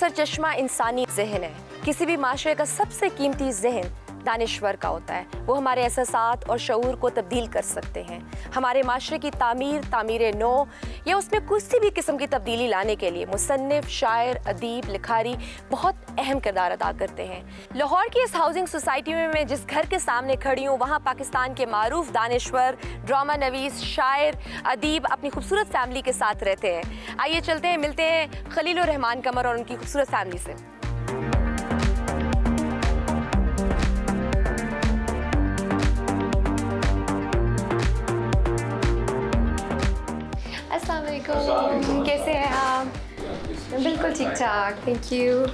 सरचश्मा इंसानी जहन है। किसी भी माशरे का सबसे कीमती जहन दानिश्वर का होता है। वो हमारे एहसासात और शऊर को तब्दील कर सकते हैं। हमारे माशरे की तामीर नो या उसमें किसी भी किस्म की तब्दीली लाने के लिए मुसन्निफ, शायर, अदीब, लिखारी बहुत अहम किरदार अदा करते हैं। लाहौर की इस हाउसिंग सोसाइटी में मैं जिस घर के सामने खड़ी हूँ, वहाँ पाकिस्तान के मारूफ दानिश्वर, ड्रामा नवीस, शायर, अदीब अपनी खूबसूरत फैमिली के साथ रहते हैं। आइए चलते हैं, मिलते हैं खलीलुर रहमान कमर और उनकी खूबसूरत फैमिली से। अस्सलामुअलैकुम, कैसे हैं आप? बिल्कुल ठीक ठाक, थैंक यू।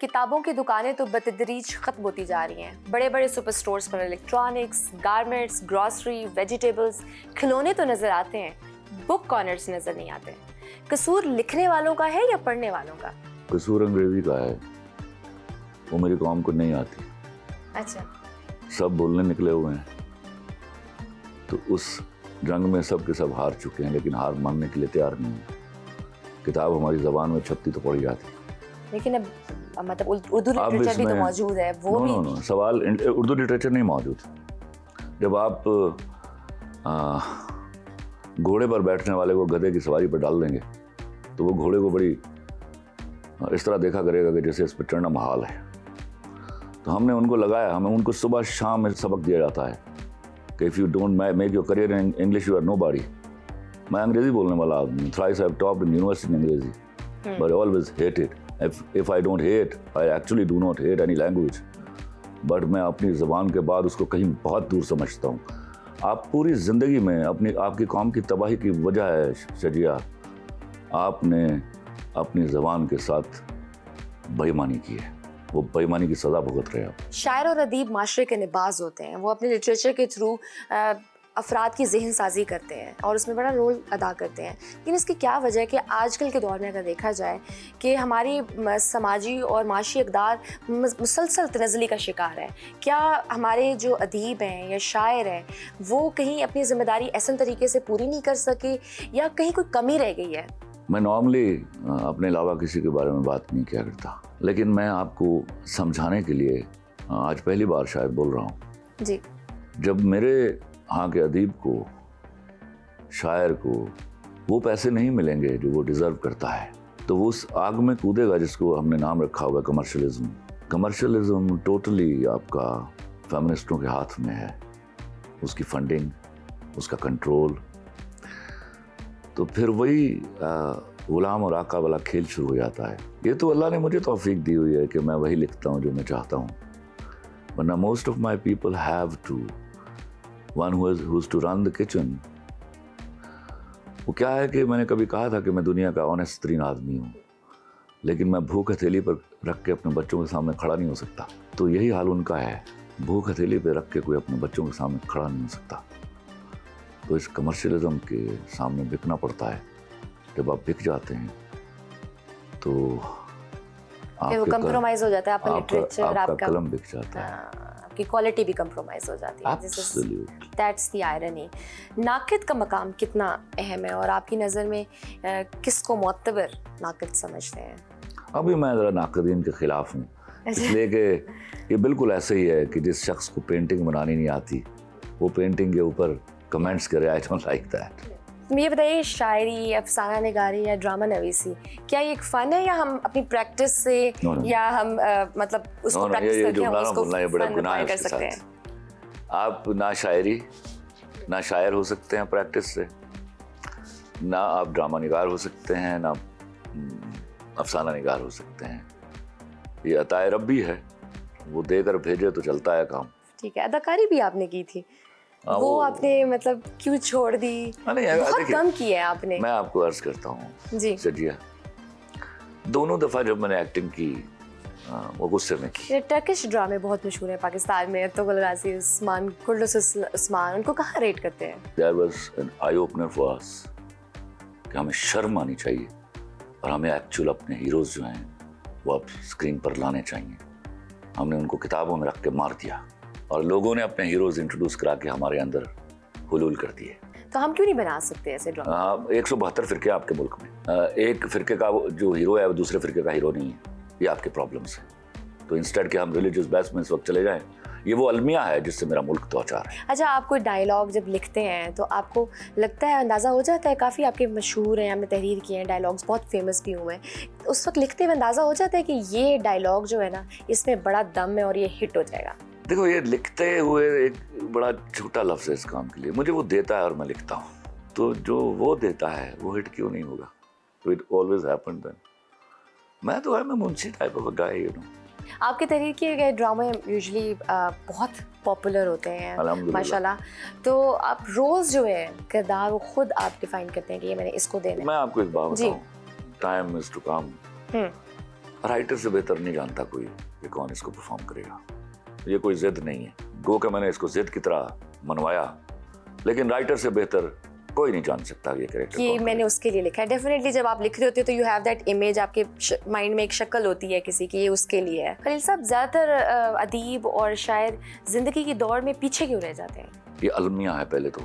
किताबों की दुकानें तो बतदरीज ख़त्म होती जा रही हैं। बड़े बड़े सुपर स्टोर्स पर इलेक्ट्रॉनिक्स, गारमेंट्स, ग्रॉसरी, वेजिटेबल्स, खिलौने तो नज़र आते हैं, बुक कॉर्नर्स नज़र नहीं आते। कसूर लिखने वालों का है या पढ़ने वालों का? कसूर अंग्रेजी का है, वो मेरी कौम को नहीं आती। अच्छा, सब बोलने निकले हुए हैं, तो उस जंग में सब के सब हार चुके हैं, लेकिन हार मानने के लिए तैयार नहीं है। किताब हमारी ज़बान में छपती तो पढ़ी जाती, लेकिन अब मतलब उर्दू लिटरेचर भी तो मौजूद है, वो भी नो सवाल उर्दू लिटरेचर नहीं मौजूद। जब आप घोड़े पर बैठने वाले को गधे की सवारी पर डाल देंगे तो वो घोड़े को बड़ी इस तरह देखा करेगा कि जैसे इस पर चढ़ना महाल है। तो हमने उनको लगाया, हमें उनको सुबह शाम में सबक दिया जाता है कि if you don't make your career in English you are nobody. मैं अंग्रेजी बोलने वाला आदमी, thrice I have topped in university in अंग्रेजी, but I always hated. If I don't hate, I actually do not hate any language, but मैं अपनी ज़बान के बाद उसको कहीं बहुत दूर समझता हूँ। आप पूरी ज़िंदगी में आपकी कौम की तबाही की वजह है शजिया, आपने अपनी ज़बान के साथ बेईमानी की है, वो बेईमानी की सज़ा भुगत रहे हैं। शायर और अदीब माशरे के निबाज होते हैं। वो अपने लिटरेचर के थ्रू अफराद की जहन साजी करते हैं और उसमें बड़ा रोल अदा करते हैं। लेकिन इसकी क्या वजह है कि आजकल के दौर में अगर देखा जाए कि हमारी समाजी और माशी इक़दार मुसलसल तनज़्ज़ुली का शिकार है। क्या हमारे जो अदीब हैं या शायर हैं वो कहीं अपनी ज़िम्मेदारी ऐसे तरीके से पूरी नहीं कर सके या कहीं कोई कमी रह गई है? मैं नॉर्मली अपने अलावा किसी के बारे में बात नहीं किया करता, लेकिन मैं आपको समझाने के लिए आज पहली बार शायद बोल रहा हूँ जी। जब मेरे हाँ के अदीब को, शायर को वो पैसे नहीं मिलेंगे जो वो डिज़र्व करता है, तो वो उस आग में कूदेगा जिसको हमने नाम रखा हुआ है कमर्शलिज्म। कमर्शलिज्म टोटली आपका फेमिनिस्टों के हाथ में है, उसकी फंडिंग, उसका कंट्रोल। तो फिर वही गुलाम और आका वाला खेल शुरू हो जाता है। ये तो अल्लाह ने मुझे तौफीक दी हुई है कि मैं वही लिखता हूँ जो मैं चाहता हूँ, वरना most of my people have to One who's to run the kitchen। वो क्या है कि मैंने कभी कहा था कि मैं दुनिया का ऑनेस्ट तरीन आदमी हूँ, लेकिन मैं भूख हथेली पर रख के अपने बच्चों के सामने खड़ा नहीं हो सकता। तो यही हाल उनका है, भूख हथेली पर रख के कोई अपने बच्चों के सामने खड़ा नहीं हो सकता। तो इस कमर्शियलिज्म के सामने बिकना पड़ता है। जब आप बिक जाते हैं तो वो कंप्रोमाइज हो जाता है, आपका कलम बिक जाता है, की क्वालिटी भी कंप्रोमाइज हो जाती है। That's the irony. नाकिद का मकाम कितना अहम है और आपकी नज़र में किसको मोतबर नाकिद समझते हैं? अभी मैं ज़रा नाकिदीन के ख़िलाफ़ हूँ, इसलिए कि ये बिल्कुल ऐसे ही है कि जिस शख्स को पेंटिंग बनानी नहीं आती वो पेंटिंग के ऊपर कमेंट्स करे आई डोंट लाइक दैट। ये बताइए, शायरी, अफसाना निगारी या ड्रामा नवीसी, क्या ये एक फ़न है या हम अपनी प्रैक्टिस से या हम मतलब उसको प्रैक्टिस करके हम उसको फन कर सकते हैं? आप ना शायरी ना शायर हो सकते हैं प्रैक्टिस से, ना आप ड्रामा निगार हो सकते हैं, ना अफसाना निगार हो सकते हैं। ये अताए रब्बी है, वो देकर भेजे तो चलता है काम। ठीक है। अदाकारी भी आपने की थी, वो आपने मतलब क्यों छोड़ दी? बहुत कम की है आपने। मैं आपको अर्ज करता हूँ जी सजिया, दोनों दफ़ा जब मैंने एक्टिंग की वो गुस्से में की। टर्किश ड्रामे बहुत मशहूर है पाकिस्तान में, तुगल गाजी उस्मान, कुर्दुस उस्मान, उनको कहाँ रेट करते हैं? That was an eye opener for us कि हमें शर्म आनी चाहिए और हमें एक्चुअल अपने हीरोज़ जो हैं वो अब स्क्रीन पर लाने चाहिए। हमने उनको किताबों में रख के मार दिया और लोगों ने अपने हीरोज़ इंट्रोड्यूस करा के हमारे अंदर हुलूल कर दिए। तो हम क्यों नहीं बना सकते ऐसे ड्रामे? 172 फिरके आपके मुल्क में, एक फिरके का जो हीरो है वो दूसरे फिरके का हीरो नहीं है, ये आपके प्रॉब्लम्स है। तो इंस्टेड के हम रिलीजियस बेस में इस वक्त चले जाएं, ये वो अलमिया है जिससे मेरा मुल्क दो चार है। अच्छा, आप कोई डायलॉग जब लिखते हैं तो आपको लगता है, अंदाज़ा हो जाता है, काफ़ी आपके मशहूर हैं, आपने तहरीर किए हैं, डायलॉग्स बहुत फेमस भी हुए हैं, उस वक्त लिखते हुए अंदाज़ा हो जाता है कि ये डायलॉग जो है ना इसमें बड़ा दम है और ये हिट हो जाएगा? देखो, ये लिखते हुए एक बड़ा छोटा लफ्ज़ है इस काम के लिए, मुझे वो देता है और मैं लिखता हूँ, तो जो वो देता है वो हिट क्यों नहीं होगा? तो इट ऑलवेज हैपेंड देन। मैं मुंशी type of guy, you know. आपके तहरीर किए गए ड्रामे यूजुअली बहुत पॉपुलर होते हैं माशाल्लाह, तो आप रोज़ जो है किरदार वो खुद आप डिफाइन करते हैं कि ये मैंने इसको देना है? मैं आपको एक बात बताऊं, time is to come. Writer से बेहतर नहीं जानता कोई ये कौन इसको परफॉर्म करेगा। ये कोई जिद नहीं है, गो के मैंने इसको जिद की तरह मनवाया, लेकिन राइटर से बेहतर कोई नहीं जान सकता ये कैरेक्टर कि मैंने उसके लिए लिखा है। डेफिनेटली जब आप लिख रहे होते हो तो यू हैव दैट इमेज, आपके माइंड में एक शक्ल होती है किसी की, ये उसके लिए है। खलील साहब, ज़्यादातर अदीब और शायर ज़िंदगी की दौड़ में पीछे क्यों रह जाते हैं? ये अलमिया है पहले तो,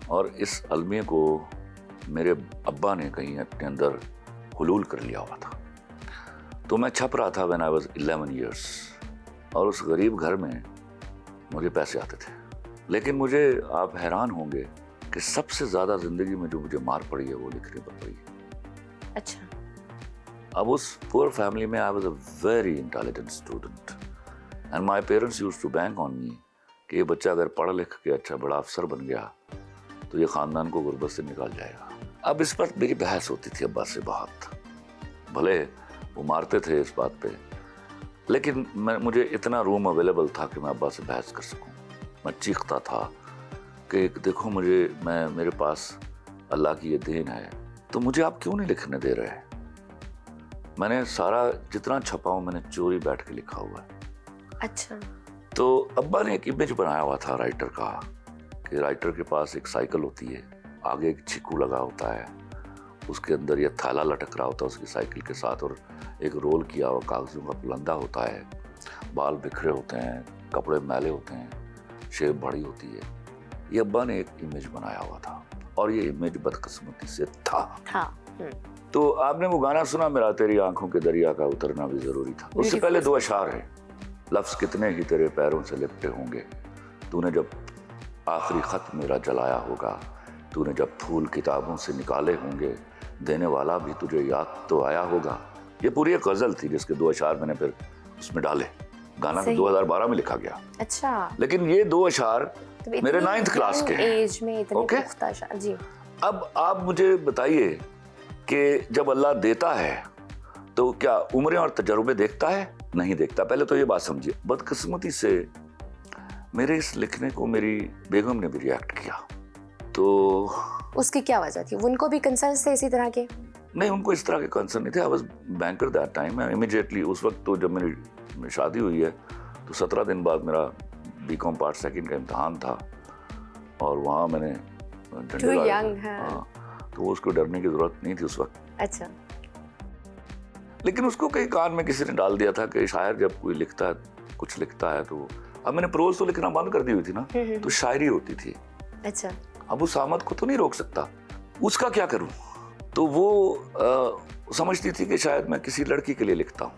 और इस अलमिया को मेरे अब्बा ने कहीं अपने अंदर हुलूल कर लिया हुआ था। तो मैं छप रहा था व्हेन आई वाज 11 इयर्स, और उस गरीब घर में मुझे पैसे आते थे, लेकिन मुझे आप हैरान होंगे कि सबसे ज़्यादा ज़िंदगी में जो मुझे मार पड़ी है वो लिखने पर पड़ी है। अच्छा। अब उस पुअर फैमिली में I was a very intelligent student and my parents used to bank on me कि ये बच्चा अगर पढ़ लिख के अच्छा बड़ा अफसर बन गया तो ये ख़ानदान को गुर्बत से निकाल जाएगा। अब इस पर मेरी बहस होती थी अब्बा से बहुत, भले वो मारते थे इस बात पे, लेकिन मुझे इतना रूम अवेलेबल था कि मैं अब्बा से बहस कर सकूं। मैं चीखता था कि देखो मेरे पास अल्लाह की ये देन है, तो मुझे आप क्यों नहीं लिखने दे रहे? मैंने सारा जितना छपा हूँ मैंने चोरी बैठ के लिखा हुआ है। अच्छा। तो अब्बा ने एक इमेज बनाया हुआ था राइटर का, कि राइटर के पास एक साइकिल होती है, आगे एक छिक्कू लगा होता है, उसके अंदर ये थैला लटक रहा होता है उसकी साइकिल के साथ, और एक रोल किया हुआ कागजों का पुलंदा होता है, बाल बिखरे होते हैं, कपड़े मैले होते हैं, शेप बड़ी होती है। ये अब्बा ने एक इमेज बनाया हुआ था, और ये इमेज बदकिस्मती से था। तो आपने वो गाना सुना, मेरा तेरी आंखों के दरिया का उतरना भी जरूरी था? उससे पहले दो अशार है, लफ्ज कितने ही तेरे पैरों से लिपटे होंगे, तूने जब आखिरी खत मेरा जलाया होगा, तूने जब फूल किताबों से निकाले होंगे, देने वाला भी तुझे याद तो आया होगा। ये पूरी एक गजल थी जिसके दो अशार मैंने फिर उसमें डाले। गाना तो 2012 में लिखा गया। अच्छा। लेकिन ये दो अशार मेरे 9th क्लास के एज में इतने पुख्ता अशार। जी। अब आप मुझे बताइए कि जब अल्लाह देता है तो क्या उम्रें और तजुर्बे देखता है? नहीं देखता। पहले तो ये बात समझिए। बदकिस्मती से मेरे इस लिखने को मेरी बेगम ने भी रिएक्ट किया। तो उसकी क्या वजह थी? उनको भी कंसर्न थे इसी तरह के? नहीं, उनको इस तरह के कंसर्न नहीं थे। I was banker that time. Immediately उस वक्त तो जब मेरी शादी हुई है तो 17 दिन बाद मेरा बीकॉम पार्ट सेकंड का इम्तहान था, और वहाँ मैंने Too young, हाँ। तो उसको डरने की जरूरत नहीं थी उस वक्त। अच्छा। लेकिन उसको कहीं कान में किसी ने डाल दिया था कि शायर जब कोई लिखता है, कुछ लिखता है, तो अब मैंने प्रोज तो लिखना बंद कर दी हुई थी ना, तो शायरी होती थी। अच्छा। अब उस आमद को तो नहीं रोक सकता, उसका क्या करूं? तो वो समझती थी कि शायद मैं किसी लड़की के लिए लिखता हूँ।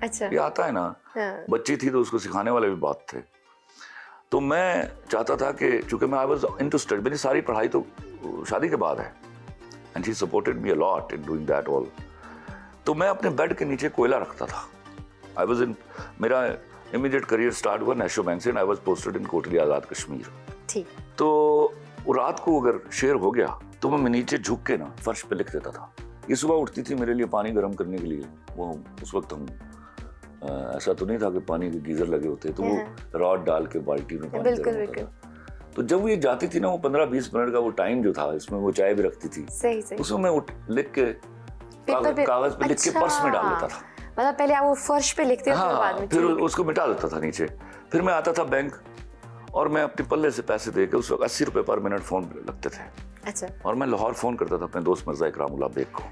अच्छा। ये आता है ना। हाँ। बच्ची थी तो उसको सिखाने वाले भी बात थे। तो मैं चाहता था कि चूंकि मैं आई वाज इनटू स्टडी, मेरी सारी पढ़ाई तो शादी के बाद है, and she supported me a lot in doing that all. तो मैं अपने बेड के नीचे कोयला रखता था। आई वाज इन, मेरा इमीडिएट करियर स्टार्ट हुआ नेशो बैंक से, and I was posted in Kotli Azad Kashmir. ठीक। तो रात को अगर शेर हो गया तो मैं नीचे झुक के ना फर्श पे लिख देता था। ये सुबह उठती थी मेरे लिए पानी गर्म करने के लिए। वो उस वक्त हम ऐसा तो नहीं था कि पानी के गीजर लगे होते, तो वो रॉड डाल के बाल्टी में पानी गर्म होता था। तो जब वो ये जाती थी ना, वो 15-20 मिनट का वो टाइम जो था, इसमें वो चाय भी रखती थी। सही सही। उसमें मैं लिख के कागज पे लिख के पर्स में डाल देता था। मतलब पहले आप वो फर्श पे लिखते थे, बाद में फिर उसको मिटा देता था नीचे। फिर मैं आता था बैंक, और मैं अपने पल्ले से पैसे दे के, उस वक्त 80 रुपए पर मिनट फोन लगते थे। अच्छा। और मैं लाहौर फोन करता था अपने दोस्त मिर्जा इकरामुल्लाह बेग को,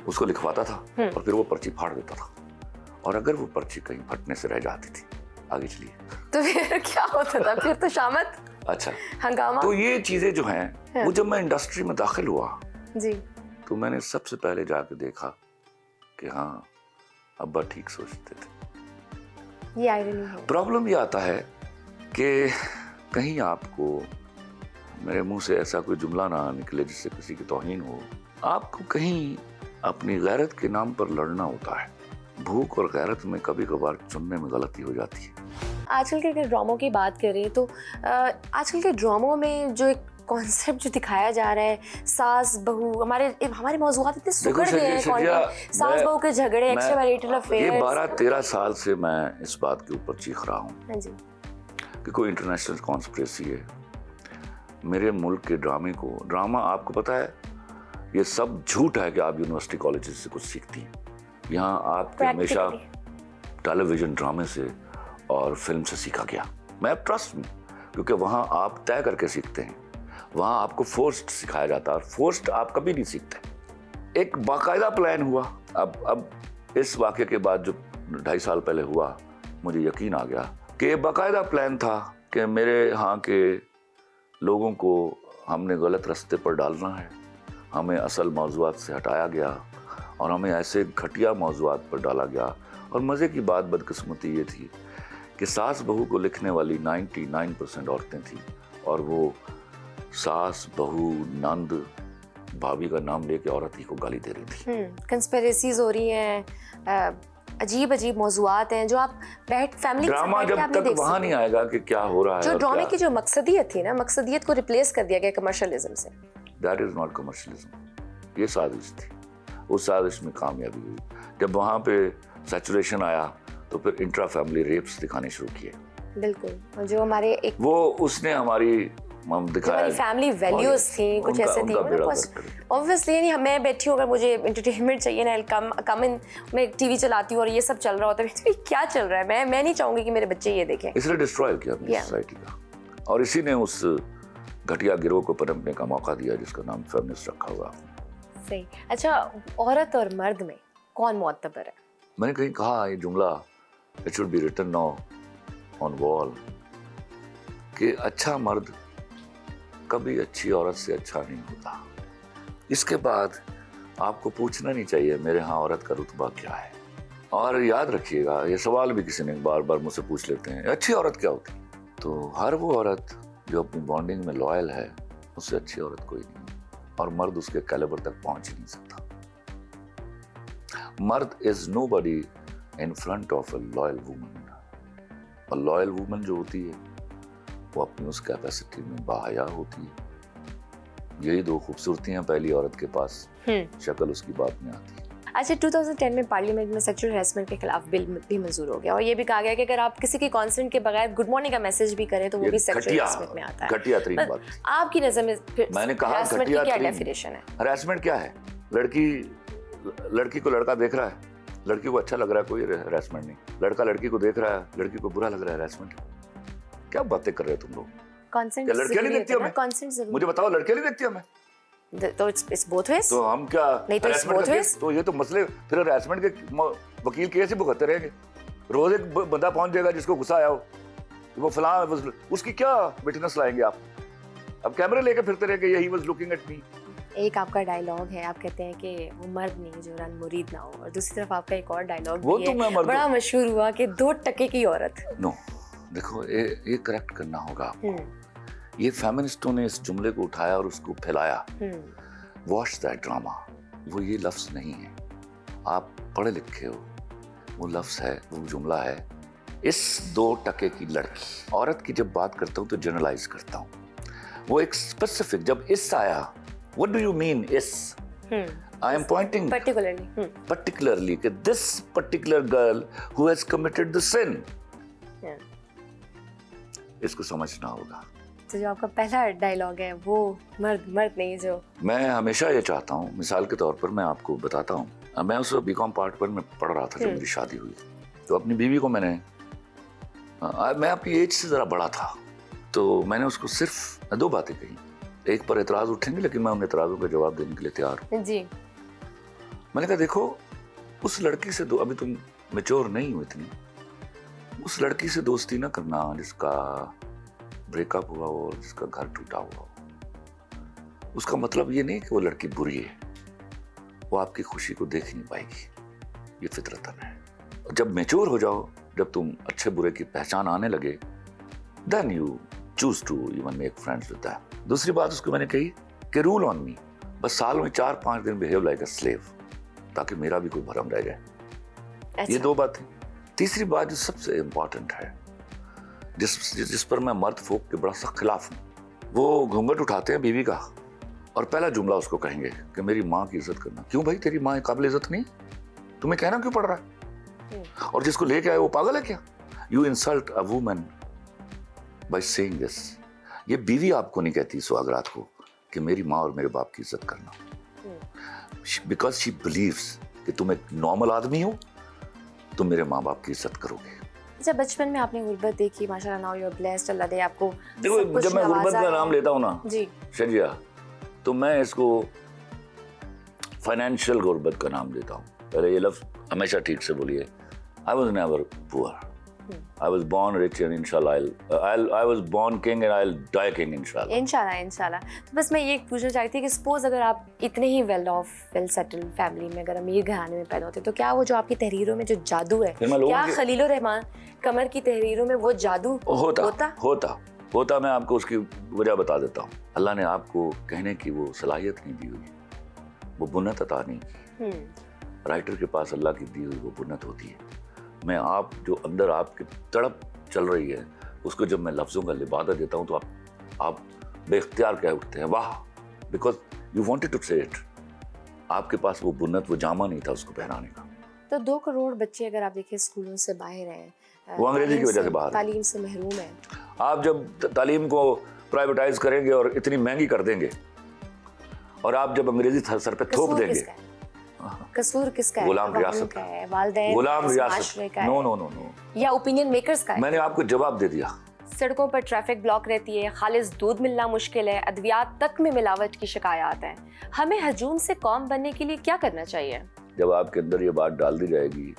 उसको लिखवाता था, और फिर वो पर्ची फाड़ देता था। और अगर वो पर्ची कहीं फटने से रह जाती थी, आगे चलिए। तो फिर क्या होता था? फिर तो शामत। अच्छा, हंगामा। तो ये चीजें जो हैं, हाँ। वो जब मैं इंडस्ट्री में दाखिल हुआ जी। तो मैंने सबसे पहले जाके देखा कि हाँ, अब्बा ठीक सोचते थे। ये आयरनी है। प्रॉब्लम ये आता है कि कहीं आपको मेरे मुंह से ऐसा कोई जुमला ना निकले जिससे किसी की तौहीन हो। आपको कहीं अपनी गैरत के नाम पर लड़ना होता है। भूख और गैरत में कभी कभार चुनने में गलती हो जाती है। आजकल के अगर ड्रामों की बात करें तो आजकल के ड्रामों में जो एक कॉन्सेप्ट जो दिखाया जा रहा है, सास बहू, हमारे मौज़ूआत इतने सुगड़ गए हैं, सास बहू के झगड़े, एक्स्ट्रा मैरिटल अफेयर्स। ये 12-13 साल से मैं इस बात के ऊपर चीख रहा हूँ। हाँ जी। कि कोई इंटरनेशनल कॉन्स्पिरेसी है मेरे मुल्क के ड्रामा। आपको पता है ये सब झूठ है कि आप यूनिवर्सिटी कॉलेजेस से कुछ सीखती हैं। यहाँ आपके हमेशा टेलीविजन ड्रामे से और फिल्म से सीखा गया। मैं ट्रस्ट में, क्योंकि वहाँ आप तय करके सीखते हैं, वहाँ आपको फोर्स्ड सिखाया जाता है और फोर्स्ड आप कभी नहीं सीखते। एक बाकायदा प्लान हुआ। अब इस वाक़े के बाद जो 2.5 साल पहले हुआ, मुझे यकीन आ गया कि बाकायदा प्लान था कि मेरे यहाँ के लोगों को हमने गलत रास्ते पर डालना है। हमें असल मौज़ूआत से हटाया गया और हमें ऐसे घटिया मौज़ूआत पर डाला गया। और मज़े की बात, बदकिस्मती ये थी कि सास बहू को लिखने वाली 99% औरतें थीं और वो सास, बहू, नंद, भाभी का नाम लेके औरत ही को गाली दे रही थी। कंस्पिरेसीज हो रही हैं, अजीब अजीब मौज़ूआत हैं जो आप फैमिली ड्रामा जब तक वहाँ नहीं आएगा कि क्या हो रहा है। जो ड्रामे की जो मकसदियत थी ना, मकसदियत को रिप्लेस कर दिया गया कमर्शियलिज्म से। That is not commercialism. ये साजिश थी। उस साजिश में कामयाबी हुई। जब वहाँ पे सैचुरेशन आया तो फिर इंट्रा फैमिली रेप्स दिखाने शुरू किए। बिल्कुल। जो हमारे एक वो उसने हमारी दिखाया फैमिली वैल्यूज थी, कुछ ऐसे थी। ऑब्वियसली मैं बैठी हूँ, अगर मुझे एंटरटेनमेंट चाहिए ना, कम इन, मैं टीवी चलाती हूँ और ये सब चल रहा होता है, क्या चल रहा है, मैं नहीं चाहूंगी कि मेरे बच्चे ये देखें। इसलिए डिस्ट्रॉय किया अपनी सोसाइटी का, और इसी ने उस घटिया गिरोह को पनपने का मौका दिया जिसका नाम फेमिनिस्ट रखा हुआ। सही। अच्छा, औरत और मर्द में कौन मोअत्तबर है? मैंने कहीं कहा ये जुमला, it should be written now on wall, कि अच्छा मर्द कभी अच्छी औरत से अच्छा नहीं होता। इसके बाद आपको पूछना नहीं चाहिए मेरे यहाँ औरत का रुतबा क्या है। और याद रखिएगा, ये सवाल भी किसी ने बार बार मुझसे पूछ लेते हैं, अच्छी औरत क्या होती? तो हर वो औरत जो अपनी बॉन्डिंग में लॉयल है, उससे अच्छी औरत कोई नहीं, और मर्द उसके कैलिबर तक पहुंच ही नहीं सकता। मर्द is nobody in front of a loyal woman. और लॉयल वुमन जो होती है वो अपनी उस कैपेसिटी में बाहया होती है। यही दो खूबसूरतियां पहली औरत के पास, शक्ल उसकी बात में आती है। अच्छा, 2010 में पार्लियामेंट में सेक्सुअल हैरेसमेंट के खिलाफ बिल भी मंजूर हो गया और ये भी कहा गया कि अगर आप किसी के कंसेंट के बगैर गुड मॉर्निंग का मैसेज भी करें तो वो भी सेक्सुअल हैरेसमेंट में आता है। घटिया तरीन बात। आपकी नज़र में मैंने कहा हैरेसमेंट की क्या डेफिनेशन है? हैरेसमेंट क्या है? लड़की को लड़का देख रहा है, लड़की को अच्छा लग रहा है, कोई हैरेसमेंट नहीं। लड़का लड़की को देख रहा है, लड़की को बुरा लग रहा है, हैरेसमेंट। क्या बातें कर रहे हो तुम लोग? कंसेंट लड़कियां नहीं देखती हमें? कंसेंट जरूरी। मुझे बताओ, लड़कियां नहीं देखती हमें? तो इट्स बोथ वेज। तो हम क्या नहीं, तो बोथ वेज। तो ये तो मसले फिर हैरेसमेंट के वकील केस ही भुगतते रहेंगे। रोज एक बंदा पहुंच जाएगा जिसको गुस्सा आया हो, वो फलां, उसकी क्या विटनेस लाएंगे आप? अब कैमरे लेके फिरते रहेंगे, he was looking at me. एक आपका डायलॉग है, आप कहते हैं कि वो मर्द नहीं जो रन मुरीद ना हो, और दूसरी तरफ आपका एक और डायलॉग भी है, बड़ा मशहूर हुआ कि 2 टके की औरत। नो, देखो ये करेक्ट करना होगा। ये फेमिनिस्टों ने इस जुमले को उठाया और उसको फैलाया। Watch that drama. वो ये लफ्ज नहीं है, आप पढ़े लिखे हो, वो लफ्ज है, वो जुमला है। इस 2 टके की लड़की औरत की जब बात करता हूँ तो जनरलाइज करता हूँ। वो एक स्पेसिफिक, जब इस आया, what do you mean is? I am pointing particularly कि this particular girl who has committed the sin. इसको समझना होगा। तो जो आपका पहला डायलॉग है वो मर्द नहीं, जो मैं हमेशा ये चाहता हूँ, मिसाल के तौर पर मैं आपको बताता हूँ, मैं उस बीकॉम पार्ट पर मैं पढ़ रहा था जब मेरी शादी हुई, तो अपनी बीवी को मैं अपनी एज से जरा बड़ा था, तो मैंने उसको सिर्फ 2 बातें कही। एक पर एतराज उठेंगे लेकिन मैं उन एतराजों का जवाब देने के लिए तैयार हूँ जी। मैंने कहा देखो, उस लड़की से अभी तुम मैच्योर नहीं हो इतनी, उस लड़की से दोस्ती ना करना जिसका ब्रेकअप हुआ हो और जिसका घर टूटा हुआ हो, उसका मतलब ये नहीं कि वो लड़की बुरी है, वो आपकी खुशी को देख नहीं पाएगी, ये फितरतन है। और जब मैच्योर हो जाओ, जब तुम अच्छे बुरे की पहचान आने लगे, then you choose to even make friends with that. दूसरी बात उसको मैंने कही कि रूल ऑन मी, बस साल में 4-5 दिन बिहेव लाइक अ स्लेव, ताकि मेरा भी कोई भरम रह जाए। अच्छा। ये 2 बातें। तीसरी बात जो सबसे इंपॉर्टेंट है, जिस पर मैं मर्द फोक के बड़ा सख्त खिलाफ हूँ, वो घूंघट उठाते हैं बीवी का और पहला जुमला उसको कहेंगे कि मेरी माँ की इज्जत करना। क्यों भाई, तेरी माँ काबिल इज्जत नहीं, तुम्हें कहना क्यों पड़ रहा है? और जिसको लेके आए वो पागल है क्या? You insult a woman by saying this. ये बीवी आपको नहीं कहती सुहागरात को कि मेरी माँ और मेरे बाप की इज्जत करना, बिकॉज शी बिलीव्स कि तुम एक नॉर्मल आदमी हो, तुम मेरे माँ बाप की इज्जत करोगे। अच्छा, बचपन में आपने गुर्बत देखी, माशाल्लाह, नाउ यू आर ब्लेस्ड, अल्लाह दे आपको देखो, सब कुछ जब मैं गुर्बत नवाजा का है। नाम लेता हूँ ना जी, शजिया, तो मैं इसको फाइनेंशियल गुर्बत का नाम देता हूँ। पहले ये लफ्ज हमेशा ठीक से बोलिए। I was never poor, I was born rich and इंशाल्लाह I was born king and I will die king इंशाल्लाह। इंशाल्लाह इंशाल्लाह। तो बस मैं ये पूछना चाहती थी कि सपोज अगर आप इतने ही well off, well settled family में, अगर अमीर घराने में पैदा होते, तो क्या वो जो आपकी तहरीरों में जो जादू है, फिर मैं लोगों क्या के- खलीलुर रहमान कमर की तहरीरों में वो जादू होता मैं आपको उसकी वजह बता देता हूँ। अल्लाह ने आपको कहने की वो सलाहियत नहीं दी हुई, वो बुन्नत अता नहीं की। राइटर के पास अल्लाह की दी हुई वो बुन्नत होती है। मैं आप जो अंदर आपकी तड़प चल रही है, उसको जब मैं लफ्ज़ों का लिबादा देता हूँ तो आप बेख्तियार कह उठते हैं वाह, बिकॉज यू वांटेड टू से इट। आपके पास वो बुन्नत, वो जामा नहीं था उसको पहनाने का। तो 2 करोड़ बच्चे अगर आप देखिए स्कूलों से बाहर हैं, वो अंग्रेजी की वजह से बाहर हैं। तालीम से महरूम है। आप जब तालीम को प्राइवेटाइज करेंगे और इतनी महंगी कर देंगे, और आप जब अंग्रेजी सर पे थोप देंगे, कसूर किसका है? गुलाम वालिदैन रियासत का का है, वालिदैन, गुलाम इस रियासत। माशरे का नो है, नो नो नो, या ओपिनियन मेकर्स का है? मैंने आपको जवाब दे दिया। सड़कों पर ट्रैफिक ब्लॉक रहती है, खालिस दूध मिलना मुश्किल है, अद्वियात तक में मिलावट की शिकायत है। हमें हजूम से कौम बनने के लिए क्या करना चाहिए? जब आपके अंदर ये बात डाल दी जाएगी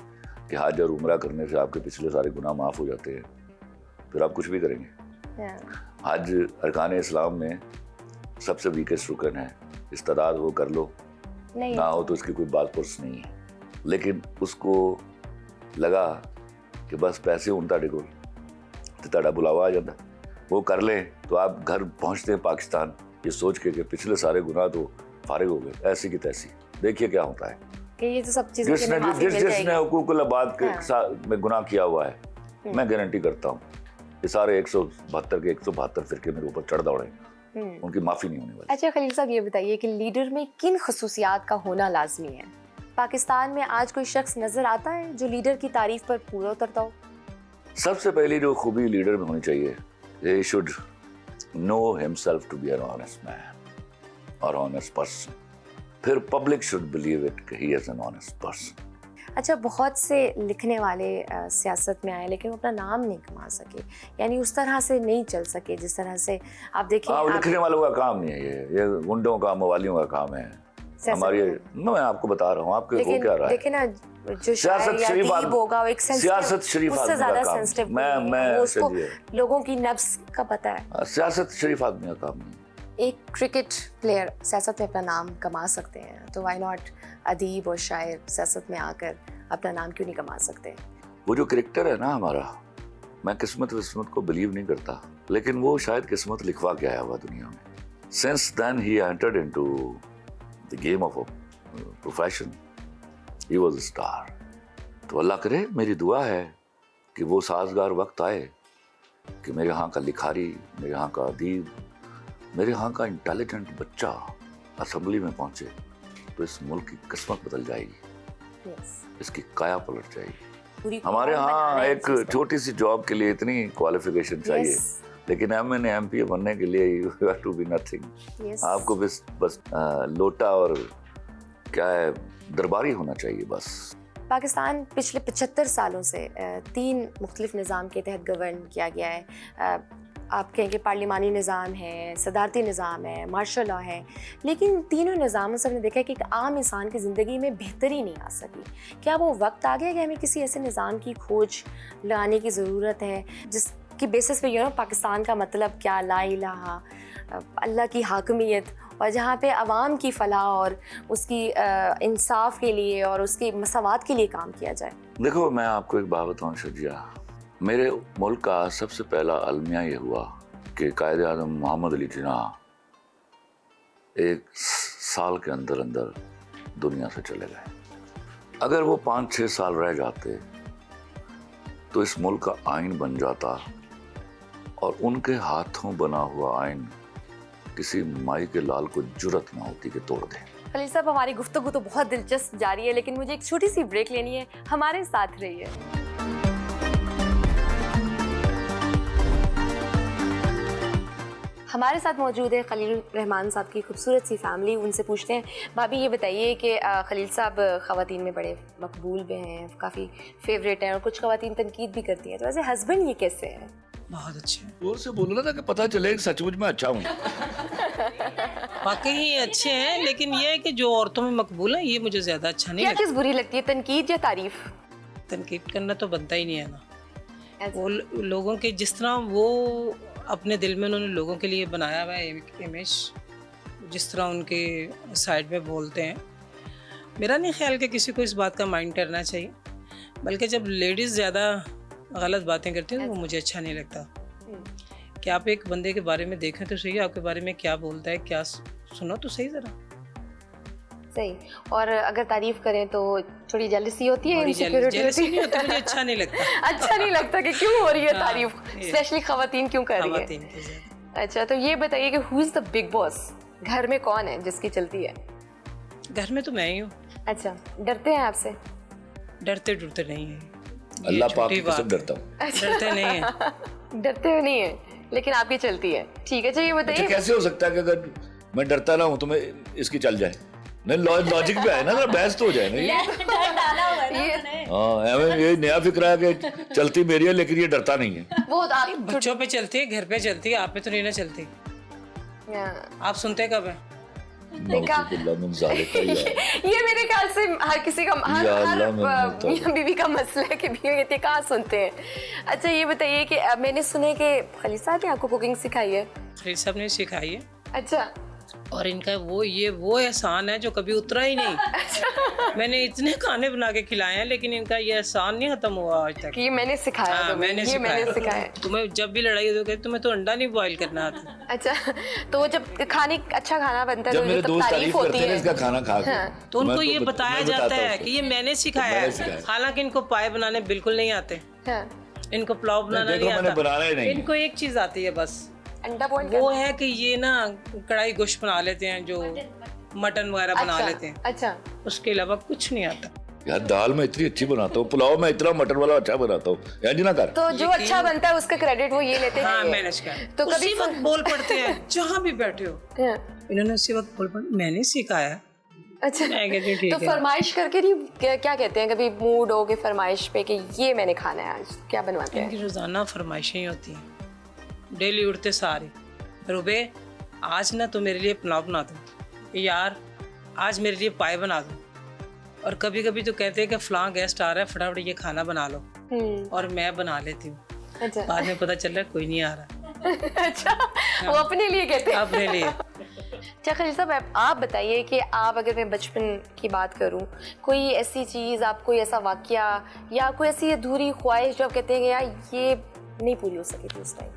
कि हज और उम्रा करने से आपके पिछले सारे गुनाह माफ हो जाते हैं, फिर आप कुछ भी करेंगे। हज अरकान इस्लाम में सबसे वीकेस्ट रुकन है, इस्तादाद वो कर लो, नहीं ना हो तो इसकी कोई बात पुरस नहीं है। लेकिन उसको लगा कि बस पैसे उनता डिगो तो ताड़ा बुलावा आ जाता, वो कर लें तो आप घर पहुंचते हैं पाकिस्तान ये सोच के कि पिछले सारे गुनाह तो फारिग हो गए। ऐसी की तैसी देखिए क्या होता है कि ये तो सब चीजें के लिए माफी मिल जिसने जाएगी। हुकूकुल आबाद के हाँ। साथ में गुनाह किया हुआ है, मैं गारंटी करता हूँ ये सारे 172 के 172 फिरके मेरे ऊपर चढ़ दौड़े, उनकी माफी नहीं होने वाली। अच्छा खलील साहब, ये बताइए कि लीडर में किन खसूसियात का होना लाजमी है? पाकिस्तान में आज कोई शख्स नजर आता है जो लीडर की तारीफ पर पूरा उतरता हो? सबसे पहली जो खूबी लीडर में होनी चाहिए, he should know himself to be an honest man or honest person. फिर पब्लिक should believe it कि he is an honest person. अच्छा, बहुत से लिखने वाले सियासत में आए लेकिन वो अपना नाम नहीं कमा सके, यानी उस तरह से नहीं चल सके जिस तरह से आप देखिए। हाँ, लिखने वालों का काम नहीं है ये गुंडों का, मवालियों का काम है। हमारी मैं आपको बता रहा हूँ, आपके हो क्या रहा है। लेकिन ना जो सियासत शरीफ आदमी होगा, वो एक सियासत शरीफ उससे आदमी ज्यादा का काम सेंसिटिव है। मैं उसको लोगों की नब्ज का पता है। सियासत शरीफ आदमी का काम नहीं। एक क्रिकेट प्लेयर सियासत में अपना नाम कमा सकते हैं, तो व्हाई नॉट अदीब और शायर सियासत में आकर अपना नाम क्यों नहीं कमा सकते? वो जो क्रिकेटर है ना हमारा, मैं किस्मत विस्मत को बिलीव नहीं करता, लेकिन वो शायद किस्मत लिखवा के आया हुआ दुनिया में। Since then he entered into the game of profession, he was a star. तो अल्लाह करे, मेरी दुआ है कि वो साजगार वक्त आए कि मेरे यहाँ का लिखारी, मेरे यहाँ का अदीब, मेरे यहाँ का इंटेलिजेंट बच्चा असेंबली में पहुंचे तो इस मुल्क की किस्मत बदल जाएगी, इसकी काया पलट जाएगी। हमारे यहाँ एक छोटी सी जॉब के लिए इतनी क्वालिफिकेशन चाहिए, लेकिन MPA बनने के लिए you have to be nothing. आपको बस लोटा और क्या है, दरबारी होना चाहिए बस। पाकिस्तान पिछले 75 सालों से 3 मुख्तलिफ निज़ाम के तहत गवर्न किया गया है। आप कहेंगे पार्लिमानी निज़ाम है, सदारती निज़ाम है, मार्शल लॉ है, लेकिन तीनों निज़ामों से हमने देखा है कि एक आम इंसान की ज़िंदगी में बेहतरी नहीं आ सकी। क्या वो वक्त आ गया कि हमें किसी ऐसे निज़ाम की खोज लगाने की ज़रूरत है जिस की बेसिस पे पाकिस्तान का मतलब क्या, ला इलाहा, अल्लाह की हाकमियत, और जहाँ पे आवाम की फलाह और उसकी इंसाफ के लिए और उसकी मसावात के लिए काम किया जाए। देखो, मैं आपको एक बात बताऊँ शजिया, मेरे मुल्क का सबसे पहला अलमिया ये हुआ कि कायदे आज़म मोहम्मद अली जिन्नाह 1 साल के अंदर अंदर दुनिया से चले गए। अगर वो 5-6 साल रह जाते तो इस मुल्क का आइन बन जाता, और उनके हाथों बना हुआ आइन किसी माई के लाल को जुर्रत ना होती कि तोड़ दे। खलील साहब, हमारी गुफ्तगू तो बहुत दिलचस्प जारी है, लेकिन मुझे एक छोटी सी ब्रेक लेनी है, हमारे साथ रहिए। हमारे साथ मौजूद है खलील रहमान साहब की खूबसूरत सी फैमिली। उनसे पूछते हैं, भाभी ये बताइए कि खलील साहब ख़वातीन में बड़े मकबूल भी हैं, काफ़ी फेवरेट हैं, और कुछ ख़वातीन तनकीद भी करती हैं, तो ऐसे हस्बैंड ये कैसे हैं? बहुत अच्छे हैं। जोर से बोलो ना ताकि पता चले कि सचमुच में अच्छा हूँ। वाकई ही अच्छे हैं, लेकिन ये है कि जो औरतों में मकबूल है ये मुझे ज़्यादा अच्छा नहीं क्या लगता। चीज़ बुरी लगती है, तनकीद या तारीफ? तनकीद करना तो बनता ही नहीं है ना। ऐसे। वो लोगों के जिस तरह वो अपने दिल में उन्होंने लोगों के लिए बनाया हुआ है इमेज, जिस तरह उनके साइड में बोलते हैं, मेरा नहीं ख्याल कि किसी को इस बात का माइंड करना चाहिए, बल्कि जब लेडीज़ ज़्यादा गलत बातें करती हैं वो मुझे अच्छा नहीं लगता। कि आप एक बंदे के बारे में देखें तो सही, आपके बारे में क्या बोलता है, क्या सुनो तो सही ज़रा। सही। और अगर तारीफ करें तो थोड़ी जेलसी होती है, बड़ी इनसिक्योरिटी जेलसी होती नहीं है। होती, मुझे अच्छा नहीं लगता। अच्छा नहीं लगता कि क्यों हो रही है हाँ, तारीफ, ये। स्पेशली खवातीन क्यों कर रही है? ख़वातीन के ज़्यादा। अच्छा, तो ये बताइए कि who is the big boss? घर में कौन है जिसकी चलती है? घर में तो मैं ही हूँ। अच्छा, डरते हैं आपसे? डरते डरते नहीं है, अल्लाह पाक की कसम डरता हूँ। डरते नहीं है। डरते हुए नहीं है, लेकिन आपकी चलती है। ठीक है, चाहिए बताइए। कैसे हो सकता है कि अगर मैं डरता ना हूँ तो मैं इसकी चल जाए? नहीं, लॉजिक पे है ना, जरा बहस तो हो जाए ना। ये हाँ, ये नया फिक्र है कि चलती मेरी है लेकिन ये डरता नहीं है। वो तो आप बच्चों पे चलती है, घर पे चलती है, आप पे तो नहीं ना चलती। आप सुनते कब है? देखा? ये मेरे ख्याल से हर किसी का, हर मियां बीवी का मसला है कि बीवी कहती है कहाँ सुनते हैं। अच्छा, ये बताइए कि मैंने सुने कि खलील साहब ने आपको कुकिंग सिखाई है? खलील साहब ने सिखाई है। अच्छा। और इनका वो एहसान है जो कभी उतरा ही नहीं। मैंने इतने खाने बना के खिलाए हैं, लेकिन इनका ये एहसान नहीं खत्म हुआ आज तक कि मैंने सिखाया। हाँ, मैंने सिखाया। तुम्हें जब भी लड़ाई होती है तुम्हें तो अंडा नहीं बॉईल करना आता। अच्छा, तो जब अच्छा खाना बनता है जब तो मेरे तब दोस्त तारीफ तारीफ होती करते हैं है। इसका खाना खा के, तो उनको ये मैं बताया बताता जाता हूँ है उसको। कि ये मैंने सिखाया है। हालांकि इनको पाए बनाने बिल्कुल नहीं आते, हाँ। इनको पुलाव बनाना देखो, नहीं मैंने आता। बनाना ही नहीं। इनको एक चीज आती है बस, अंडा बॉईल वो है कि ये ना कढ़ाई गोश्त बना लेते हैं, जो मटन वगैरह बना लेते हैं। अच्छा। उसके अलावा कुछ नहीं आता। यार, दाल मैं इतनी अच्छी बनाता हूँ, पुलाव मैं इतना मटन वाला अच्छा बनाता हूँ, यार जी ना कर। तो जो अच्छा बनता है उसका क्रेडिट वो ये लेते हैं। हाँ, ये। मैनेज कर। तो उसी कभी वक्त बोल पड़ते हैं जहाँ भी बैठे हो। हाँ। इन्होंने उसी वक्त बोल पड़े, मैंने सिखाया। अच्छा, मैं कहती हूँ ठीक तो है। फरमाइश करके नहीं, क्या कहते हैं, कभी मूड हो के फरमाइश पे कि ये मैंने खाना है आज, क्या बनवाते हैं? इनकी रोजाना फरमाइशें ही होती हैं, डेली उठते सारे, रुबे आज ना तो मेरे लिए पुलाव बना दो, यार आज मेरे लिए पाए बना दो। और कभी कभी तो कहते हैं कि फलां गेस्ट आ रहा है, फटाफट ये खाना बना लो, और मैं बना लेती हूँ। अच्छा। बाद में पता चल रहा है कोई नहीं आ रहा। अच्छा, वो अपने लिए कहते हैं। अपने लिए। अच्छा खलील साहब, आप बताइए कि आप, अगर मैं बचपन की बात करूं, कोई ऐसी चीज़, आप कोई ऐसा वाकया या कोई ऐसी अधूरी ख्वाहिश जो आप कहते हैं कि यार ये नहीं पूरी हो सकी थी उस टाइम,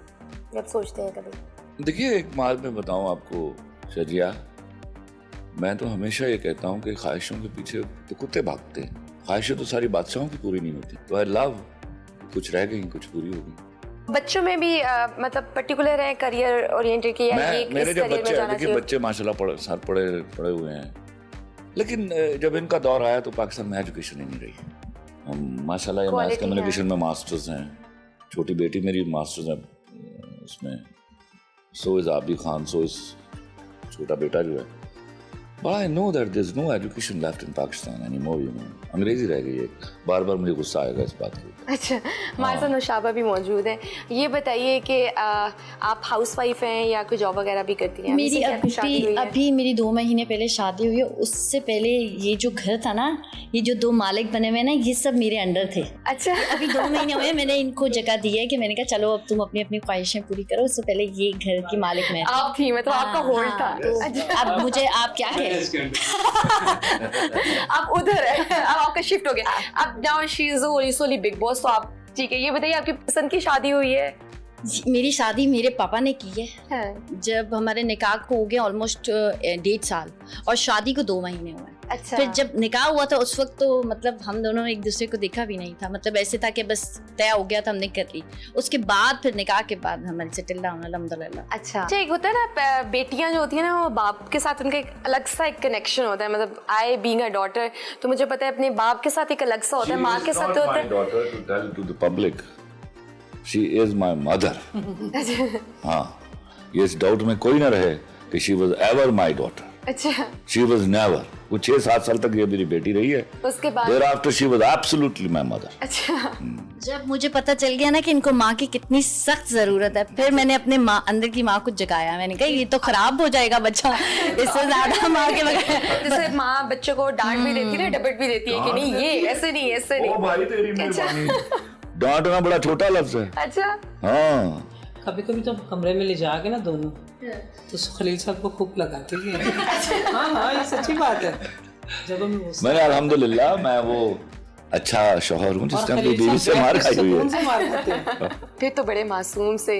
जब सोचते हैं कभी? देखिए, एक बात मैं बताऊं आपको शजिया, मैं तो हमेशा ये कहता हूँ कि ख्वाहिशों के पीछे तो कुत्ते भागते हैं, ख्वाहिशें तो सारी बादशाहों की पूरी नहीं होती। तो आई लव, कुछ रह गई, कुछ पूरी हो गई। बच्चों में भी मतलब पर्टिकुलर है करियर ओरिएंटेड कि यार ये मेरे इस जो करियर में बच्चे जाना देखिए, चाहिए? बच्चे माशाल्लाह पढ़े हुए हैं, लेकिन जब इनका दौर आया तो पाकिस्तान में एजुकेशन ही नहीं रही। हम माशाल्लाह मास कम्युनिकेशन में मास्टर्स हैं, छोटी बेटी मेरी मास्टर्स है उसमें, सो इज़ आबी खान, सो इज़ छोटा बेटा जो है But I know that there's no education left in Pakistan anymore, you know. अंग्रेजी रह गई है. बार बार मुझे गुस्सा आएगा इस बात की. अच्छा, हमारे साथ नौशाबा भी मौजूद है. ये बताइए कि आप हाउस वाइफ हैं या कोई जॉब वगैरह भी करती हैं? मेरी अभी मेरी 2 महीने पहले शादी हुई है. उससे पहले ये जो घर था ना, ये जो 2 मालिक बने हुए हैं ना, ये सब मेरे अंडर थे. अच्छा, अभी 2 महीने हुए मैंने इनको जगह दी है कि मैंने कहा चलो अब तुम अपनी अपनी ख्वाहिशें पूरी करो. उससे पहले ये घर की मालिक मैं आप थी, मतलब आपका होल्ड था. तो अब मुझे आप क्या कहें, आप उधर है, अब आपका शिफ्ट हो गया. अब now she is solely big boss. तो आप ठीक है, ये बताइए आपकी पसंद की शादी हुई है? मेरी शादी मेरे पापा ने की है. हाँ. जब हमारे निकाह को हो गया ऑलमोस्ट 1.5 साल और शादी को 2 महीने हुए. अच्छा. फिर जब निकाह हुआ था उस वक्त तो मतलब हम दोनों एक दूसरे को देखा भी नहीं था. मतलब ऐसे था कि बस तय हो गया था, हमने कर ली. उसके बाद फिर निकाह के बाद हमारे सेटल डाउन अल्हम्दुलिल्लाह. अच्छा, एक होता है ना, बेटियां जो होती है ना, वो बाप के साथ उनका एक अलग सा एक कनेक्शन होता है. मतलब आई बीइंग अ डॉटर, तो मुझे पता है अपने बाप के साथ एक अलग सा होता है, माँ के साथ होता है. daughter to tell to the public. She is my mother. हाँ, ये इस डाउट में कोई ना रहे कि she was ever my daughter. अच्छा. She was never. वो 6-7 साल तक ये मेरी बेटी रही है. उसके बाद Thereafter she was absolutely my mother. अच्छा. जब मुझे पता चल गया ना कि इनको माँ की कितनी सख्त जरूरत है, फिर मैंने अपने माँ अंदर की माँ को जगाया. मैंने कहा ये तो खराब हो जाएगा बच्चा इससे ज्यादा माँ के बगैर. जैसे माँ बच्चों को डांट भी देती है, डबट भी देती है कि नहीं ये ऐसे नहीं, ऐसे नहीं. ओ भाई तेरी मेहरबानी. डांटना बड़ा छोटा लफ्ज है. अच्छा. हाँ. कभी कभी तो कमरे में ले जाके ना दोनों, तो खलील साहब को खूब लगाती है. हाँ हाँ, ये सच्ची बात है. जब हम मैंने अल्हम्दुलिल्लाह मैं वो अच्छा शौहर हूँ जिसने अपनी बीवी से मार खाई हुई है. फिर तो बड़े मासूम से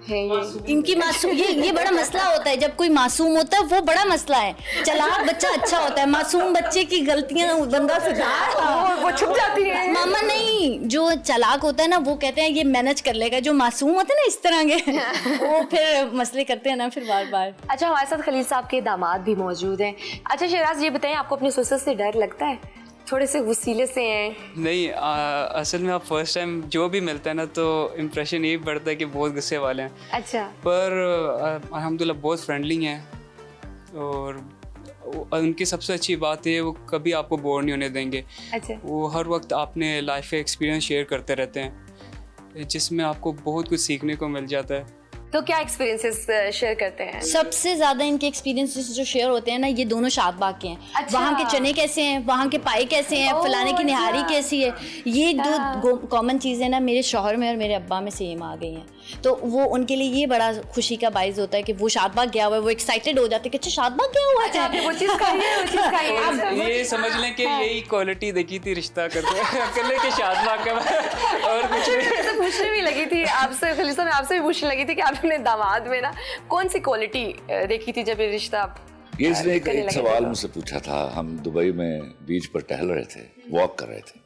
हैं ये. इनकी मासूम ये बड़ा मसला होता है. जब कोई मासूम होता है वो बड़ा मसला है. चालाक बच्चा अच्छा होता है, मासूम बच्चे की गलतियां बंदा सुधार वो छुप जाती है. मामा नहीं, जो चालाक होता है ना वो कहते हैं ये मैनेज कर लेगा. जो मासूम होते हैं ना इस तरह के वो फिर मसले करते हैं ना फिर बार बार. अच्छा, हमारे साथ खलील साहब के दामाद भी मौजूद हैं. अच्छा शहराज, ये बताएं आपको अपने ससुर से डर लगता है? थोड़े से वसीले से हैं. नहीं, असल में आप फर्स्ट टाइम जो भी मिलता है ना तो इम्प्रेशन यही बढ़ता है कि बहुत गुस्से वाले हैं. अच्छा. पर अल्हम्दुलिल्लाह बहुत फ्रेंडली हैं और उनकी सबसे अच्छी बात है वो कभी आपको बोर नहीं होने देंगे. अच्छा. वो हर वक्त आपने लाइफ का एक्सपीरियंस शेयर करते रहते हैं जिसमें आपको बहुत कुछ सीखने को मिल जाता है. तो क्या एक्सपीरियंसेस शेयर करते हैं? सबसे ज्यादा इनके एक्सपीरियंसेस जो शेयर होते हैं ना, ये दोनों शादबाग के हैं. अच्छा। वहाँ के चने कैसे हैं, वहाँ के पाए कैसे हैं, फलाने की निहारी कैसी है, ये 2 कॉमन चीज़ें ना मेरे शौहर में और मेरे अब्बा में सेम आ गई हैं. तो वो उनके लिए ये बड़ा खुशी का बाइस होता है कि वो शादबाग गया हुआ है, वो एक्साइटेड हो जाते हैं कि अच्छा शादबाग गया हुआ अच्छा, है. वो चीज़ खाई है, वो चीज़ खाई है. ये समझ लें कि यही क्वालिटी देखी थी रिश्ता करने के शादबाग का. और कुछ ऐसे पूछने भी लगी थी आपसे खलील साहब, आपसे भी पूछने लगी थी कि आपने दामाद में ना कौन सी क्वालिटी देखी थी जब ये रिश्ता? ये इसने एक सवाल मुझसे पूछा था. हम दुबई में बीच पर टहल रहे थे, वॉक कर रहे थे.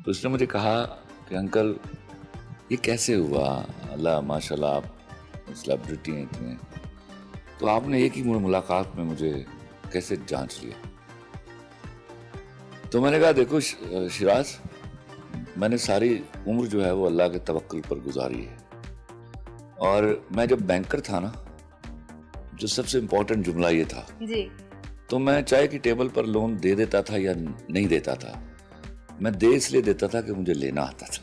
तो उसने मुझे कहा कि अंकल ये कैसे हुआ, अल्लाह माशाल्लाह आप सेलिब्रिटी हैं इतने, तो आपने एक ही मुलाकात में मुझे कैसे जांच लिया? तो मैंने कहा देखो शिराज, मैंने सारी उम्र जो है वो अल्लाह के तवक्कुल पर गुजारी है. और मैं जब बैंकर था ना, जो सबसे इम्पोर्टेंट जुमला ये था जी, तो मैं चाय की टेबल पर लोन दे देता था या नहीं देता था, मैं दे इसलिए देता था कि मुझे लेना आता था.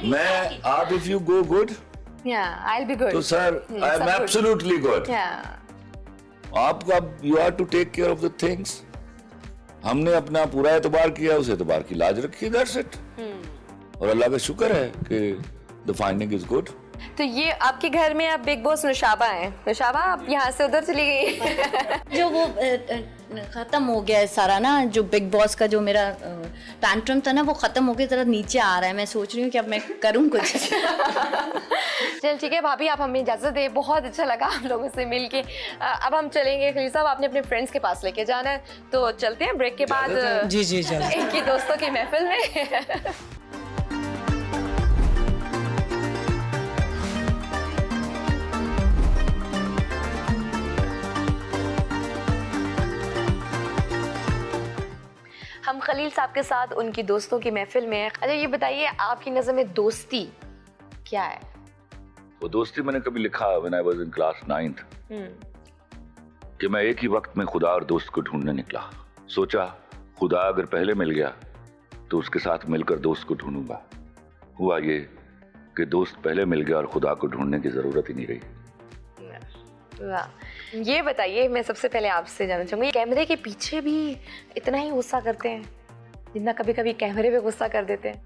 मैं आप if you go good I'll be good. तो sir I am absolutely good. आपको अब you are to take care of the things. हमने अपना पूरा एतबार किया, उस एतबार की लाज रखी, दैट्स इट. और अल्लाह का शुक्र है कि द फाइंडिंग इज गुड. तो ये आपके घर में आप बिग बॉस नौशाबा हैं. नौशाबा आप यहाँ से उधर चली गई. जो वो ख़त्म हो गया है सारा ना, जो बिग बॉस का जो मेरा टैंट्रम था ना वो ख़त्म हो गया, ज़रा नीचे आ रहा है. मैं सोच रही हूँ कि अब मैं करूँ कुछ. चल ठीक है भाभी, आप हमें इजाज़त दें. बहुत अच्छा लगा आप लोगों से मिल के. अब हम चलेंगे. खलील साहब आपने अपने फ्रेंड्स के पास लेके जाना है, तो चलते हैं ब्रेक के बाद. जी जी इनकी दोस्तों की महफिल में. हम खलील साहब के साथ उनकी दोस्तों की महफिल में. अच्छा ये बताइए, आपकी नज़र में दोस्ती क्या है? वो दोस्ती मैंने कभी लिखा when I was in class 9th कि मैं एक ही वक्त में खुदा और दोस्त को ढूंढने निकला। सोचा खुदा अगर पहले मिल गया तो उसके साथ मिलकर दोस्त को ढूंढूंगा। हुआ ये कि दोस्त पहले मिल गया और खुदा को ढूंढने की जरूरत ही नहीं रही। वाह। ये बताइए, मैं सबसे पहले आपसे जानना चाहूँगी, कैमरे के पीछे भी इतना ही गुस्सा करते हैं जितना कभी कभी कैमरे पे गुस्सा कर देते हैं?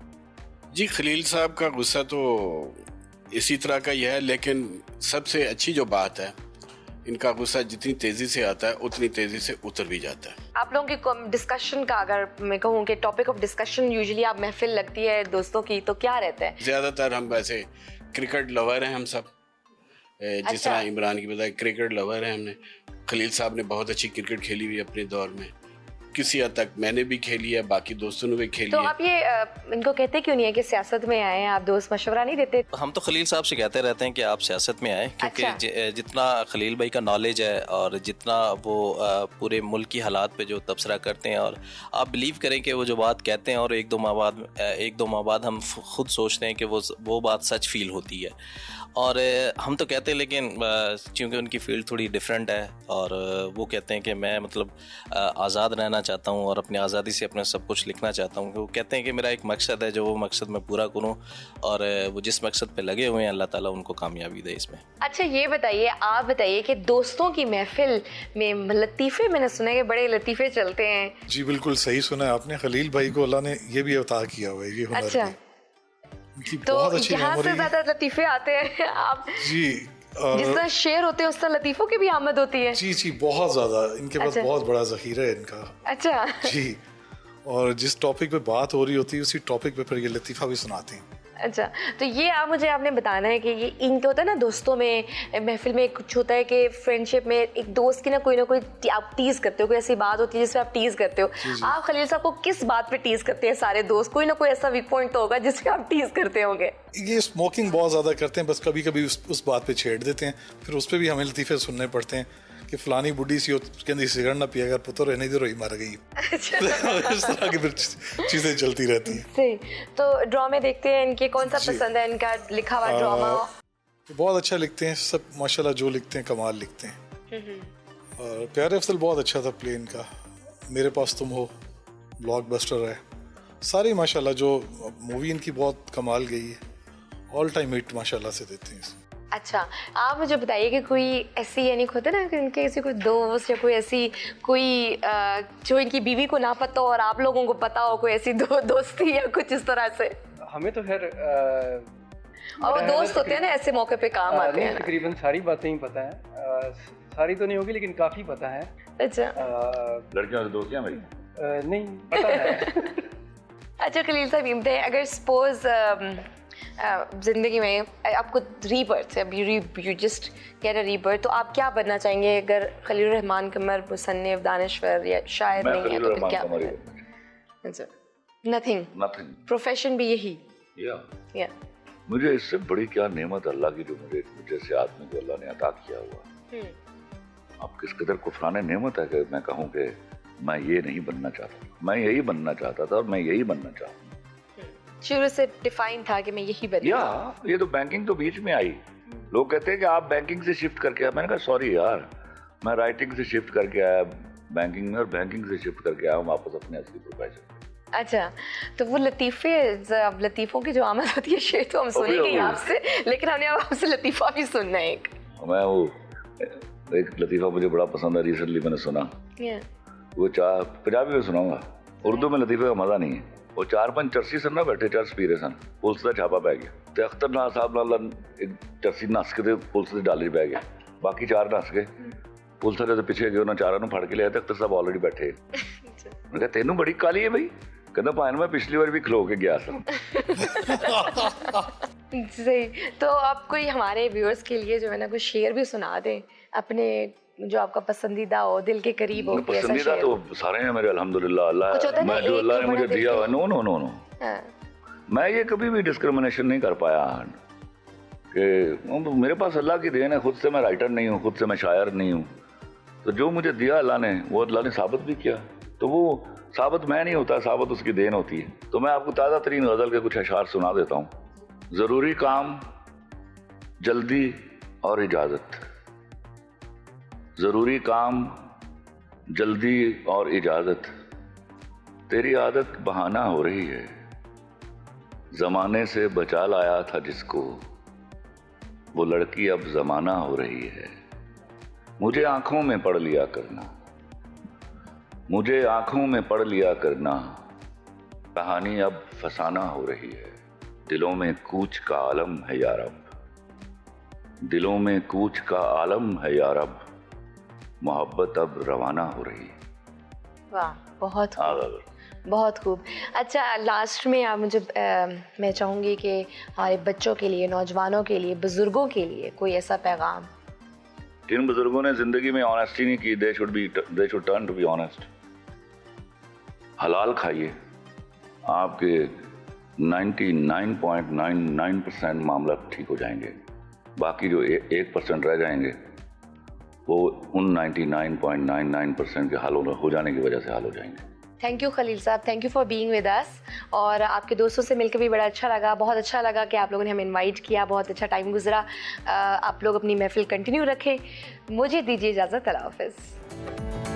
जी, खलील साहब का गुस्सा तो इसी तरह का ही है, लेकिन सबसे अच्छी जो बात है, इनका गुस्सा जितनी तेजी से आता है उतनी तेजी से उतर भी जाता है। आप लोगों की डिस्कशन का, अगर मैं कहूँ कि टॉपिक ऑफ डिस्कशन यूजुअली आप महफिल लगती है दोस्तों की, तो क्या रहता है? ज्यादातर हम वैसे क्रिकेट लवर हैं हम सब, जिस तरह इमरान की बताया क्रिकेट लवर हैं हमने। खलील साहब ने बहुत अच्छी क्रिकेट खेली हुई अपने दौर में, किसी हद तक मैंने भी खेली है, बाकी दोस्तों ने भी खेली तो है। आप ये इनको कहते क्यों नहीं है कि सियासत में आए हैं आप, दोस्त मशवरा नहीं देते? हम तो खलील साहब से कहते रहते हैं कि आप सियासत में आए, क्योंकि अच्छा। जितना खलील भाई का नॉलेज है और जितना वो पूरे मुल्क की हालात पे जो तबसरा करते हैं, और आप बिलीव करें कि वो जो बात कहते हैं और एक दो माह बाद हम खुद सोचते हैं कि वो बात सच फील होती है। और हम तो कहते हैं, लेकिन चूँकि उनकी फील्ड थोड़ी डिफरेंट है और वो कहते हैं कि मैं मतलब आज़ाद रहना चाहता हूँ और अपनी आज़ादी से अपना सब कुछ लिखना चाहता हूँ। वो कहते हैं कि मेरा एक मकसद है, जो वो मकसद मैं पूरा करूँ, और वो जिस मकसद पे लगे हुए हैं अल्लाह ताला उनको कामयाबी दे इसमें। अच्छा, ये बताइए, आप बताइए कि दोस्तों की महफिल में लतीफ़े, मैंने सुना है कि बड़े लतीफ़े चलते हैं। जी बिल्कुल सही सुना है आपने। खलील भाई को अल्लाह ने ये भी अता किया हुआ है, ये हुनर अच्छा, भी। उनकी तो बहुत अच्छी यहाँ से मेमोरी। ज्यादा लतीफ़े आते हैं आप जी जिस तरह शेर होते हैं उस तरह लतीफ़ों की भी आमद होती है? जी बहुत ज्यादा, इनके पास अच्छा। बहुत बड़ा जखीरा है इनका। अच्छा। जी, और जिस टॉपिक पे बात हो रही होती है उसी टॉपिक पे फिर ये लतीफ़ा भी सुनाते हैं। अच्छा, तो ये आपने बताना है कि ये इनके होता है ना, दोस्तों में महफिल में कुछ होता है कि फ्रेंडशिप में एक दोस्त की ना कोई आप टीज करते हो, कोई ऐसी बात होती है जिसपे आप टीज करते हो। आप खलील साहब को किस बात पे टीज करते हैं? सारे दोस्त कोई ना कोई ऐसा वीक पॉइंट तो होगा जिसपे आप टीज करते होंगे। ये स्मोकिंग बहुत ज़्यादा करते हैं, बस कभी कभी उस बात पे छेड़ देते हैं, फिर उस पर भी हमें लतीफ़े सुनने पड़ते हैं कि फलानी बुढ़ी सी कहती सिगरेट ना पिया कर पुत्र, रहने दे, रोई मार गई। इस तरह की फिर चीज़ें चलती रहती हैं। सही। तो ड्रामे देखते हैं इनके, कौन सा पसंद है इनका लिखा हुआ ड्रामा? बहुत अच्छा लिखते हैं सब माशाल्लाह, जो लिखते हैं कमाल लिखते हैं। और प्यारे अफजल बहुत अच्छा था प्ले इनका, मेरे पास तुम हो ब्लॉकबस्टर है, सारी माशाल्लाह जो मूवी इनकी बहुत कमाल गई है, ऑल टाइम हिट माशाल्लाह से देते हैं। अच्छा, आप मुझे बताइए कि कोई ऐसी, यानी होता है ना कि इनके ऐसी कोई दोस्त या कोई ऐसी कोई जो इनकी बीवी को ना पता हो और आप लोगों को पता हो, कोई ऐसी दोस्ती या कुछ इस तरह से? हमें तो खैर और वो दोस्त होते हैं ना ऐसे मौके पे काम आते हैं। तकरीबन सारी बातें ही पता है, सारी तो नहीं होगी लेकिन काफ़ी पता है। अच्छा, लड़कियों से दोस्तियां मेरी नहीं पता है। अच्छा खलील साहब, ये बताइए, अगर सपोज जिंदगी में आपको rebirth, you just get a rebirth, तो आप क्या बनना चाहेंगे? अगर खलील रहमान कमर, मुसन्निफ, दानिश्वर या शायर नहीं है तो फिर क्या? अच्छा, नथिंग, प्रोफेशन भी यही? या मुझे इससे बड़ी क्या नेमत अल्लाह की जो मुझे जैसे आदमी को अल्लाह ने अता किया हुआ। अब किस कदर कुफराने नेमत है कि मैं कहूँ कि मैं ये नहीं बनना चाहता, मैं यही बनना चाहता था और मैं यही बनना चाहता हूँ। शुरू से डिफाइन था कि मैं यही बनना। या ये तो बैंकिंग तो बीच में आई। लोग कहते हैं कि आप बैंकिंग से शिफ्ट करके आए, मैंने कहा सॉरी यार, मैं राइटिंग से शिफ्ट करके आया बैंकिंग में और बैंकिंग से शिफ्ट करके आया हूँ वापस अपने असली प्रोफेशन। अच्छा, तो वो लतीफ़े, लतीफ़ों की जो आमद होती है शेर तो हम सुनेंगे आपसे, लेकिन हमने अब आपसे लतीफ़ा भी सुनना है एक। मैं वो एक लतीफ़ा मुझे बड़ा पसंद है, रिसेंटली मैंने सुना, वो पंजाबी में सुनाऊंगा, उर्दू में लतीफ़े का मज़ा नहीं है। वो 4-5 चरसी सन ना बैठे, चरस पी रहे सन, पुलिस का छापा पै गया तो अख्तर नाल साहब नाल एक चरसी नस के पुलिस के डाले पै गया, बाकी 4 नस गए। पुलिस वाले तो पिछे गए, उन्होंने 4 फड़ के लिया तो अख्तर साहब ऑलरेडी बैठे। मैं कहा तेनू बड़ी काली है भाई, कहना भाई मैं पिछली बार भी खलो के गया था। सही। तो आप कोई हमारे व्यूअर्स के लिए जो है ना कोई शेर भी सुना दें अपने, जो आपका पसंदीदा हो, दिल के करीब हो। पसंदीदा तो सारे हैं मेरे अल्हम्दुलिल्लाह, अल्लाह मैं जो अल्लाह ने मुझे दिया हुआ। नो नो नो नो, मैं ये कभी भी डिस्क्रिमिनेशन नहीं कर पाया कि मेरे पास अल्लाह की देन है, खुद से मैं राइटर नहीं हूँ, खुद से मैं शायर नहीं हूँ, तो जो मुझे दिया अल्लाह ने वो अल्लाह ने साबित भी किया, तो वो साबित मैं नहीं होता, साबित उसकी देन होती है। तो मैं आपको ताज़ा तरीन गज़ल के कुछ अशार सुना देता हूँ। ज़रूरी काम जल्दी और इजाज़त, ज़रूरी काम, जल्दी और इजाज़त, तेरी आदत बहाना हो रही है। ज़माने से बचा लाया था जिसको, वो लड़की अब ज़माना हो रही है। मुझे आँखों में पढ़ लिया करना, मुझे आँखों में पढ़ लिया करना, कहानी अब फसाना हो रही है। दिलों में कूच का आलम है यारब, दिलों में कूच का आलम है यारब, मोहब्बत अब रवाना हो रही है। वाह, बहुत बहुत खूब। अच्छा, लास्ट में आप मुझे मैं चाहूँगी कि हमारे बच्चों के लिए, नौजवानों के लिए, बुज़ुर्गों के लिए कोई ऐसा पैगाम। जिन बुजुर्गों ने जिंदगी में ऑनेस्टी नहीं की, they should turn to be honest. हलाल खाइए, आपके 99.99% मामला ठीक हो जाएंगे। बाकी जो 1% रह जाएंगे वो उन 99.99% के हल हो जाने की वजह से हल हो जाएंगे। थैंक यू खलील साहब, thank you for being with us. और आपके दोस्तों से मिलकर भी बड़ा अच्छा लगा, बहुत अच्छा लगा कि आप लोगों ने हमें इनवाइट किया, बहुत अच्छा टाइम गुजरा। आप लोग अपनी महफिल कंटिन्यू रखें। मुझे दीजिए इजाज़त, अल्लाह हाफ़िज़।